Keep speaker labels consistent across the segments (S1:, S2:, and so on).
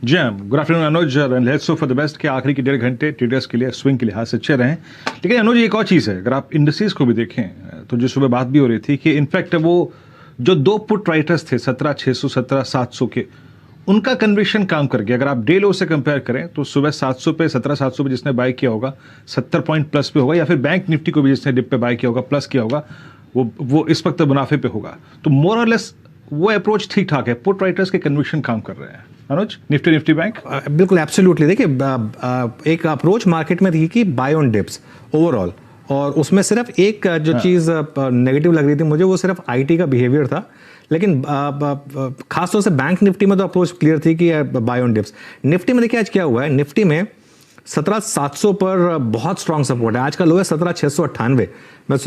S1: जी हाँ, good afternoon Anuj. Let's hope for the best कि आखिरी के 1.5 घंटे ट्रेडर्स के लिए स्विंग के लिहाज से अच्छे रहें। लेकिन अनुज एक और चीज़ है, अगर आप इंडस्ट्रीज को भी देखें तो जो सुबह बात भी हो रही थी कि इनफैक्ट वो जो दो पुट राइटर्स थे 17,600 17,700 के, उनका कन्विक्शन काम कर गया। अगर आप डे लो से कंपेयर करें तो सुबह 700 पे 17,700 पे जिसने बाय किया होगा 70 पॉइंट प्लस पे होगा, या फिर बैंक निफ्टी को भी जिसने डिप पे बाय किया होगा प्लस किया होगा वो इस वक्त मुनाफे पे होगा। तो मोर और लेस वो अप्रोच ठीक ठाक है, पुट राइटर्स के कन्विक्शन काम कर रहे हैं। अनुज, निफ्टी बैंक
S2: बिल्कुल एब्सोल्युटली। देखिए एक अप्रोच मार्केट में थी कि बाय ऑन डिप्स ओवरऑल, और उसमें सिर्फ एक जो चीज़ नेगेटिव लग रही थी मुझे, वो सिर्फ आईटी का बिहेवियर था। लेकिन खासतौर से बैंक निफ्टी में तो अप्रोच क्लियर थी कि बाय ऑन डिप्स। निफ्टी में देखिए आज क्या हुआ है, निफ्टी में 17,700 पर बहुत स्ट्रॉन्ग सपोर्ट है। आज का लो है 17,698।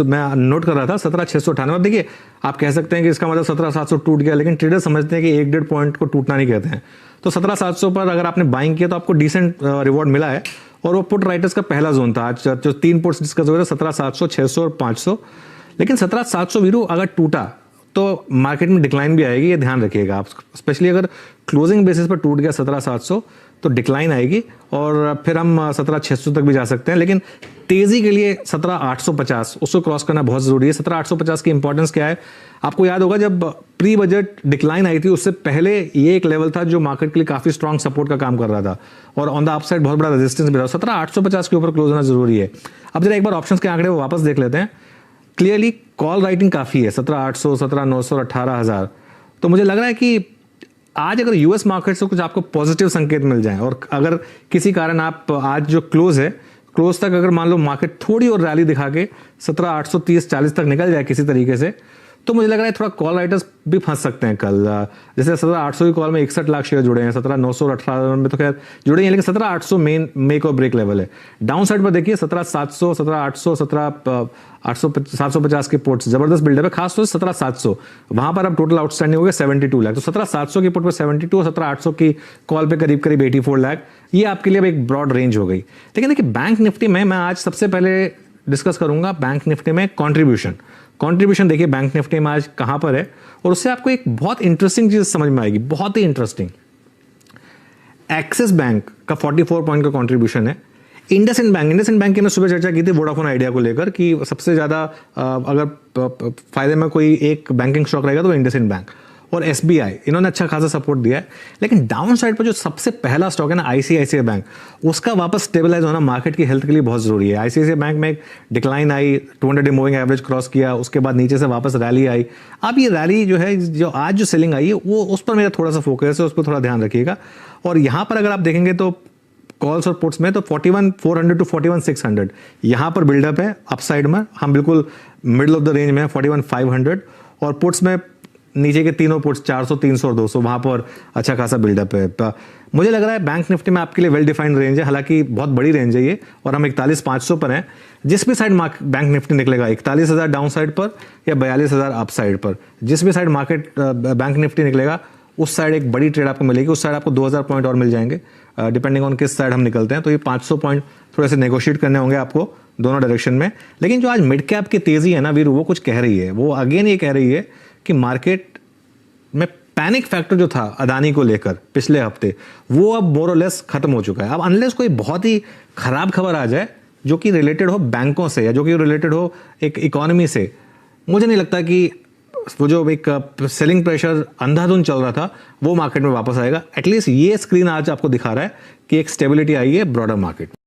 S2: मैं नोट कर रहा था 17,698। अब देखिए आप कह सकते हैं कि इसका मतलब 17,700 टूट गया, लेकिन ट्रेडर समझते हैं कि 1-1.5 पॉइंट को टूटना नहीं कहते हैं। तो 17,700 पर अगर आपने बाइंग किया तो आपको डिसेंट रिवॉर्ड मिला है, और वो पुट राइटर्स का पहला जोन था। आज जो 3 पुट्स डिस्कस हो रहे थे 17,700, 600 और 500। लेकिन 17,700 वीरू अगर टूटा तो मार्केट में डिक्लाइन भी आएगी, ये ध्यान रखिएगा आप। स्पेशली अगर क्लोजिंग बेसिस पर टूट गया 17,700 तो डिक्लाइन आएगी, और फिर हम 17,600 तक भी जा सकते हैं। लेकिन तेजी के लिए 17,850 उसको क्रॉस करना बहुत जरूरी है। 17,850 की इंपॉर्टेंस क्या है, आपको याद होगा जब प्री बजट डिक्लाइन आई थी उससे पहले ये एक लेवल था जो मार्केट के लिए काफी स्ट्रॉन्ग सपोर्ट का काम कर रहा था, और ऑन द अपसाइड बहुत बड़ा रेजिस्टेंस भी रहा। 17,850 के ऊपर क्लोज होना जरूरी है। अब जरा एक बार ऑप्शंस के आंकड़े वापस देख लेते हैं। क्लियरली कॉल राइटिंग काफी है, 17,800, 17,900 और 18,000। तो मुझे लग रहा है कि आज अगर यूएस मार्केट से कुछ आपको पॉजिटिव संकेत मिल जाए, और अगर किसी कारण आप आज जो क्लोज है, क्लोज तक अगर मान लो मार्केट थोड़ी और रैली दिखा के 17,830-40 तक निकल जाए किसी तरीके से, तो मुझे लग रहा है थोड़ा कॉल राइटर्स भी फंस सकते हैं कल। जैसे 17,800 की कॉल में 61 लाख शेयर जुड़े हैं, 17,900 और 18,000 में तो खैर जुड़े हैं, लेकिन 17,800 मेन मेक और ब्रेक लेवल है। डाउन साइड पर देखिए 17,700, 17,800, 750 के पोर्ट्स जबरदस्त बिल्डअप है, खासतौर से 17,700 वहां पर अब टोटल आउटस्टैंडिंग हो गया 72 लाख। तो 17,700 की पुट पर 72 और 17,800 की कॉल पे करीब 84 लाख, ये आपके लिए अब एक ब्रॉड रेंज हो गई। लेकिन देखिए बैंक निफ्टी में मैं आज सबसे पहले डिस्कस करूंगा बैंक निफ्टी में कंट्रीब्यूशन देखिए बैंक निफ्टी में आज कहां पर है, और उससे आपको एक बहुत इंटरेस्टिंग चीज समझ में आएगी, बहुत ही इंटरेस्टिंग। एक्सिस बैंक का 44 पॉइंट का कंट्रीब्यूशन है। इंडसइंड बैंक की मैं सुबह चर्चा की थी वोडाफोन आइडिया को लेकर कि सबसे ज्यादा अगर फायदे में कोई एक बैंकिंग स्टॉक रहेगा तो इंडसइंड बैंक, और एसबीआई इन्होंने अच्छा खासा सपोर्ट दिया है। लेकिन डाउन साइड पर जो सबसे पहला स्टॉक है ना आईसीआईसीआई बैंक, उसका वापस स्टेबलाइज होना मार्केट की हेल्थ के लिए बहुत जरूरी है। आईसीआईसीआई बैंक में एक डिक्लाइन आई, 200 मूविंग एवरेज क्रॉस किया, उसके बाद नीचे से वापस रैली आई। अब ये रैली जो है, जो आज जो सेलिंग आई है, वो उस पर मेरा थोड़ा सा फोकस है, उस पर थोड़ा ध्यान रखिएगा। और यहां पर अगर आप देखेंगे तो कॉल्स और पुट्स में तो 41,400 टू 41,600 यहां पर बिल्डअप है। अपसाइड में हम बिल्कुल मिडिल ऑफ द रेंज में है 41,500, और पुट्स में नीचे के तीनों पुट्स 400, 300 और 200 वहां पर अच्छा खासा बिल्डअप है। मुझे लग रहा है बैंक निफ्टी में आपके लिए वेल डिफाइंड रेंज है, हालांकि बहुत बड़ी रेंज है ये, और हम 41,500 पर हैं। जिस भी साइड बैंक निफ्टी निकलेगा, 41,000 डाउन साइड पर या 42,000 अप साइड पर, जिस भी साइड मार्केट बैंक निफ्टी निकलेगा उस साइड एक बड़ी ट्रेड आपको मिलेगी। उस साइड आपको 2,000 पॉइंट और मिल जाएंगे, डिपेंडिंग ऑन किस साइड हम निकलते हैं। तो ये 500 पॉइंट थोड़े से नेगोशिएट करने होंगे आपको दोनों डायरेक्शन में। लेकिन जो आज मिड कैप की तेजी है ना वीर, वो कुछ कह रही है, वो अगेन ये कह रही है कि मार्केट में पैनिक फैक्टर जो था अदानी को लेकर पिछले हफ्ते, वो अब मोर और लेस खत्म हो चुका है। अब अनलेस कोई बहुत ही खराब खबर आ जाए जो कि रिलेटेड हो बैंकों से या जो कि रिलेटेड हो एक इकोनॉमी से, मुझे नहीं लगता कि वो जो एक सेलिंग प्रेशर अंधाधुंध चल रहा था वो मार्केट में वापस आएगा। एटलीस्ट ये स्क्रीन आज आपको दिखा रहा है कि एक स्टेबिलिटी आई है ब्रॉडर मार्केट।